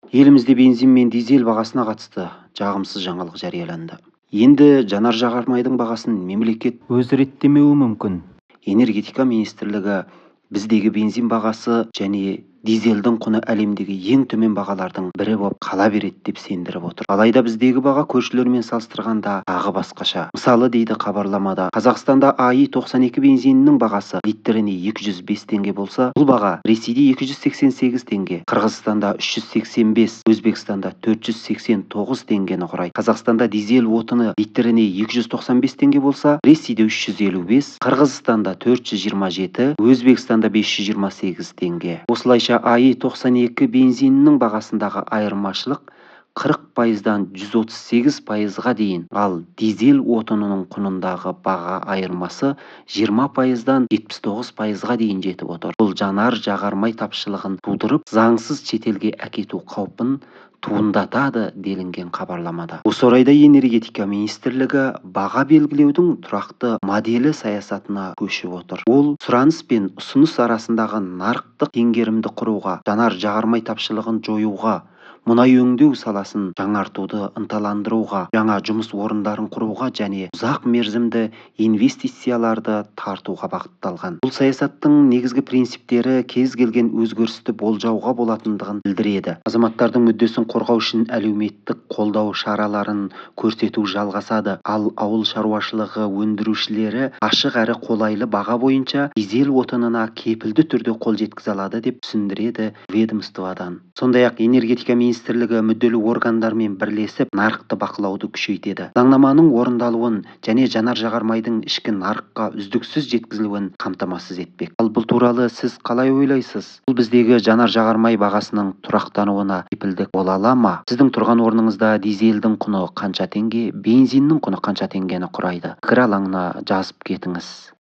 Елімізде бензин мен дизель бағасына қатысты жағымсыз жаңалық жарияланды. Енді жанар-жағармайдың бағасын мемлекет өзі реттемеуі мүмкін. Энергетика министрлігі біздегі бензин бағасы және дизельдің құны әлемдегі ең төмен бағалардың бірі болып қала береді деп сендіріп отыр. Алайда біздегі баға көршілермен салыстырғанда тағы басқаша. Мысалы дейді хабарламада, Қазақстанда АИ 92 бензинінің бағасы литріне 205 теңге болса, бұл баға Ресейде 288 теңге, Қырғызстанда 385, Өзбекстанда 489 теңгені құрайды. Қазақстанда дизель отыны литріне 295 теңге болса, Ресейде 355, Қырғызстанда 427, Өзбекстанда 528 теңге. Осылайша АИ 92 бензинінің бағасындағы айырмашылық 40%-дан 138%-ға дейін, ал дизель отынының құнындағы баға айырмасы 20%-дан 79%-ға дейін жетіп отыр. Бұл жанар-жағармай тапшылығын тудырып, заңсыз шетелге әкету қаупін туындатады делінген хабарламада. Осы орайда энергетика министрлігі баға белгілеудің тұрақты моделі саясатына көшіп отыр. Ол сұраныс пен ұсыныс арасындағы нарықтық теңгерімді құруға, жанар-жағармай тапшылығын жоюға, мұнай өңдеу саласын жаңартуды ынталандыруға, жаңа жұмыс орындарын құруға және ұзақ мерзімді инвестицияларды тартуға бағытталған. Бұл саясаттың негізгі принциптері кез келген өзгерісті болжауға болатындығын білдіреді. Азаматтардың мүддесін қорғау үшін әлеуметтік қолдау шараларын көрсету жалғасады, ал ауыл шаруашылығы өндірушілері ашық әрі қолайлы баға бойынша дизель отынына кепілді түрде қол жеткізе алады деп түсіндіреді ведомстводан. Сондай-ақ энергетика министрлігі мүдделі органдармен бірлесіп нарықты бақылауды күшейтеді. Заңнаманың орындалуын және жанар-жағармайдың ішкі нарыққа үздіксіз жеткізілуін қамтамасыз етпек. Ал бұл туралы сіз қалай ойлайсыз? Бұл біздегі жанар-жағармай бағасының тұрақтануына кепілдік бола ала ма? Сіздің тұрған орныңызда дизельдің құны қанша теңге, бензиннің құны қанша теңгені құрайды? Пікір алаңына жазып кетіңіз.